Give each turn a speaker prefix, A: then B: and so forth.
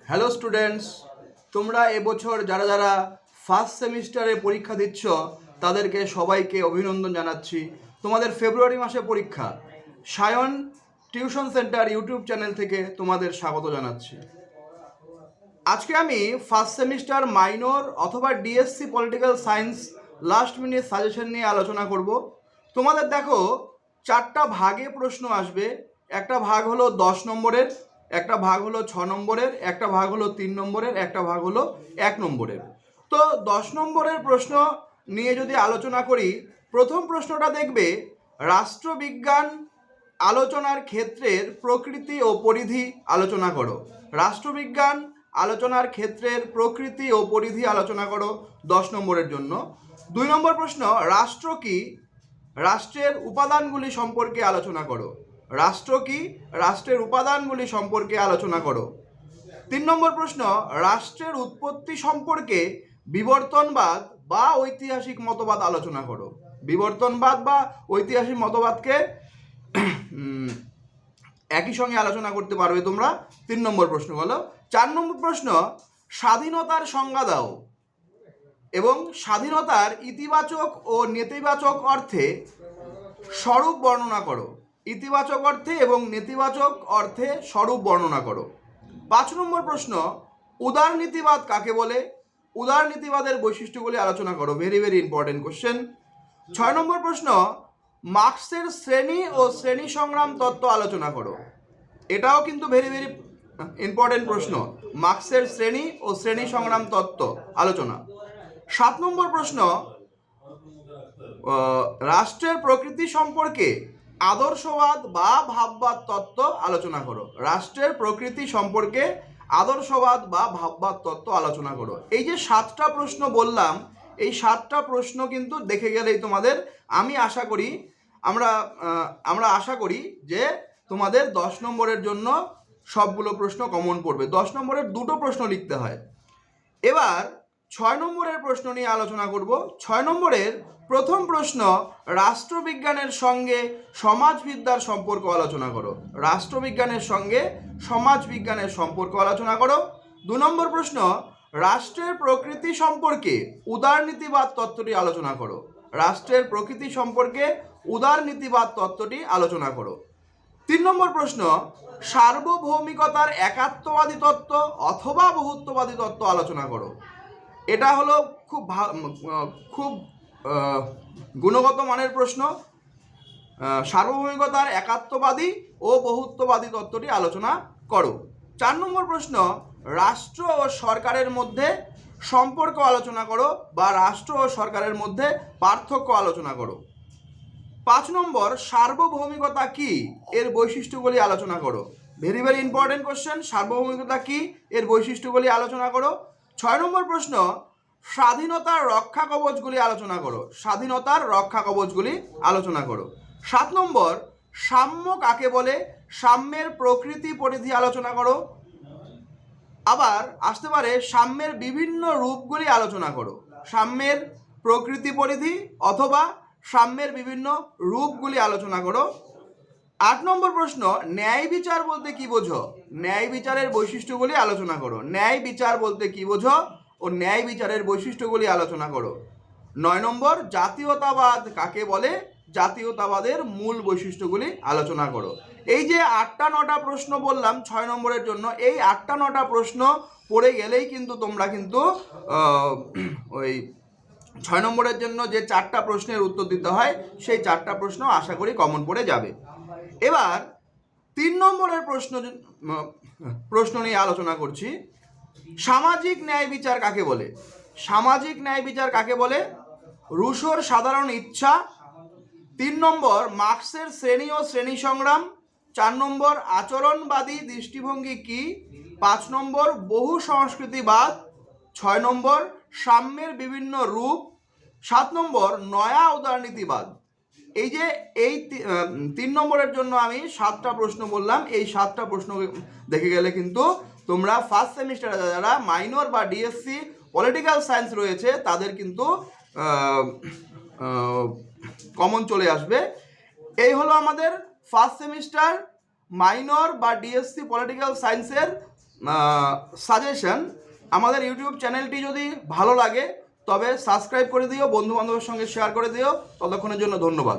A: Hello students, তোমরা এবছর যারা যারা ফার্স্ট সেমিস্টারে পরীক্ষা দিচ্ছ তাদেরকে সবাইকে অভিনন্দন জানাচ্ছি। তোমাদের ফেব্রুয়ারি মাসে পরীক্ষা। Sayan tuition centre YouTube channel থেকে তোমাদের স্বাগত জানাচ্ছি। আজকে আমি ফার্স্ট সেমিস্টার মাইনর অথবা DSC political science last minute suggestion নিয়ে আলোচনা করব। তোমাদের দেখো 4টা ভাগে প্রশ্ন আসবে। একটা ভাগ হলো 10 নম্বরের, একটা ভাগ হলো 6 নম্বরের, একটা ভাগ হলো 3 নম্বরের, একটা ভাগ হলো 1 নম্বরের। তো 10 নম্বরের প্রশ্ন নিয়ে যদি আলোচনা করি, প্রথম প্রশ্নটা দেখবে রাষ্ট্রবিজ্ঞান আলোচনার ক্ষেত্রের প্রকৃতি ও পরিধি আলোচনা করো। রাষ্ট্রবিজ্ঞান আলোচনার ক্ষেত্রের প্রকৃতি ও পরিধি আলোচনা করো 10 নম্বরের জন্য। 2 নম্বর প্রশ্ন, রাষ্ট্র কি? রাষ্ট্রের উপাদানগুলি সম্পর্কে আলোচনা করো। রাষ্ট্র কি? রাষ্ট্রের উপাদানগুলি সম্পর্কে আলোচনা করো। 3 নম্বর প্রশ্ন, রাষ্ট্রের উৎপত্তি সম্পর্কে বিবর্তনবাদ বা ঐতিহাসিক মতবাদ আলোচনা করো। বিবর্তনবাদ বা ঐতিহাসিক মতবাদকে একই সঙ্গে আলোচনা করতে পারবে তোমরা। 3 নম্বর প্রশ্ন হলো। 4 নম্বর প্রশ্ন, স্বাধীনতার সংজ্ঞা দাও এবং স্বাধীনতার ইতিবাচক ও নেতিবাচক অর্থে স্বরূপ বর্ণনা করো। ইতিবাচক অর্থে এবং নেতিবাচক অর্থে স্বরূপ বর্ণনা করো। 5 নম্বর প্রশ্ন, উদারনীতিবাদ কাকে বলে? উদারনীতিবাদের বৈশিষ্ট্যগুলি আলোচনা করো। Very very important question. 6 নম্বর প্রশ্ন, মার্ক্সের শ্রেণী ও শ্রেণী সংগ্রাম তত্ত্ব আলোচনা করো। এটাও কিন্তু ভেরি ভেরি ইম্পর্টেন্ট প্রশ্ন। মার্ক্সের শ্রেণী ও শ্রেণী সংগ্রাম তত্ত্ব আলোচনা। 7 নম্বর প্রশ্ন, রাষ্ট্রের প্রকৃতি সম্পর্কে আদর্শবাদ বা ভাববাদ তত্ত্ব আলোচনা করো। রাষ্ট্রের প্রকৃতি সম্পর্কে আদর্শবাদ বা ভাববাদ তত্ত্ব আলোচনা করো। এই যে 7টা প্রশ্ন বললাম, এই 7টা প্রশ্ন কিন্তু দেখে গেলেই তোমাদের আমি আশা করি আমরা আশা করি যে তোমাদের 10 নম্বরের জন্য সবগুলো প্রশ্ন কমন পড়বে। 10 নম্বরের 2টো প্রশ্ন লিখতে হয়। এবার 6 নম্বরের প্রশ্ন নিয়ে আলোচনা করব। 6 নম্বরের প্রথম প্রশ্ন, রাষ্ট্রবিজ্ঞানের সঙ্গে সমাজবিদ্যার সম্পর্ক আলোচনা করো। রাষ্ট্রবিজ্ঞানের সঙ্গে সমাজবিজ্ঞানের সম্পর্ক আলোচনা করো। 2 নম্বর প্রশ্ন, রাষ্ট্রের প্রকৃতি সম্পর্কে উদারনীতিবাদ তত্ত্বটি আলোচনা করো। রাষ্ট্রের প্রকৃতি সম্পর্কে উদারনীতিবাদ তত্ত্বটি আলোচনা করো। 3 নম্বর প্রশ্ন, সার্বভৌমিকতার একাত্মবাদী তত্ত্ব অথবা বহুত্ববাদী তত্ত্ব আলোচনা করো। এটা হলো খুব গুণগত মানের প্রশ্ন। সার্বভৌমিকতার একাত্মবাদী ও বহুত্ববাদী তত্ত্বটি আলোচনা করো। 4 নম্বর প্রশ্ন, রাষ্ট্র ও সরকারের মধ্যে সম্পর্ক আলোচনা করো বা রাষ্ট্র ও সরকারের মধ্যে পার্থক্য আলোচনা করো। 5 নম্বর, সার্বভৌমিকতা কি? এর বৈশিষ্ট্যগুলি আলোচনা করো। Very very important question. সার্বভৌমিকতা কি? এর বৈশিষ্ট্যগুলি আলোচনা করো। 6 নম্বর প্রশ্ন, স্বাধীনতার রক্ষা কবচগুলি আলোচনা করো। স্বাধীনতার রক্ষা কবচগুলি আলোচনা করো। 7 নম্বর, সাম্য কাকে বলে? সাম্যের প্রকৃতি পরিধি আলোচনা করো। আবার আসতে পারে সাম্যের বিভিন্ন রূপগুলি আলোচনা করো। সাম্যের প্রকৃতি পরিধি অথবা সাম্যের বিভিন্ন রূপগুলি আলোচনা করো। 8 নম্বর প্রশ্ন, ন্যায় বিচার বলতে কি বোঝো? ন্যায় বিচারের বৈশিষ্ট্যগুলি আলোচনা করো। ন্যায় বিচার বলতে কি বোঝো ও ন্যায় বিচারের বৈশিষ্ট্যগুলি আলোচনা করো। 9 নম্বর, জাতীয়তাবাদ কাকে বলে? জাতীয়তাবাদের মূল বৈশিষ্ট্যগুলি আলোচনা করো। এই যে 8টা 9টা প্রশ্ন বললাম 6 নম্বরের জন্য, এই 8টা 9টা প্রশ্ন পড়ে গেলেই কিন্তু তোমরা কিন্তু ওই 6 নম্বরের জন্য যে 4টা প্রশ্নের উত্তর দিতে হয় সেই 4টা প্রশ্ন আশা করি কমন পড়ে যাবে। এবার 3 নম্বরের প্রশ্ন নিয়ে আলোচনা করছি। সামাজিক ন্যায় বিচার কাকে বলে? সামাজিক ন্যায় বিচার কাকে বলে? রুশোর সাধারণ ইচ্ছা। 3 নম্বর, মার্ক্সের শ্রেণী ও শ্রেণী সংগ্রাম। 4 নম্বর, আচরণবাদী দৃষ্টিভঙ্গি কি? 5 নম্বর, বহু সংস্কৃতিবাদ। 6 নম্বর, সাম্যের বিভিন্ন রূপ। 7 নম্বর, নয়া উদারনীতিবাদ। এই যে 3 নম্বরের জন্য আমি 7টা প্রশ্ন বললাম, এই 7টা প্রশ্ন দেখে গেলে কিন্তু তোমরা ফার্স্ট সেমিস্টারে যারা মাইনর বা ডিএসসি পলিটিক্যাল সায়েন্স রয়েছে তাদের কিন্তু কমন চলে আসবে। এই হলো আমাদের ফার্স্ট সেমিস্টার মাইনর বা ডিএসসি পলিটিক্যাল সায়েন্সের সাজেশন, আমাদের ইউটিউব চ্যানেলটি যদি ভালো লাগে তবে সাবস্ক্রাইব করে দিও, বন্ধু বান্ধবের সঙ্গে শেয়ার করে দিও। ততক্ষণের জন্য ধন্যবাদ।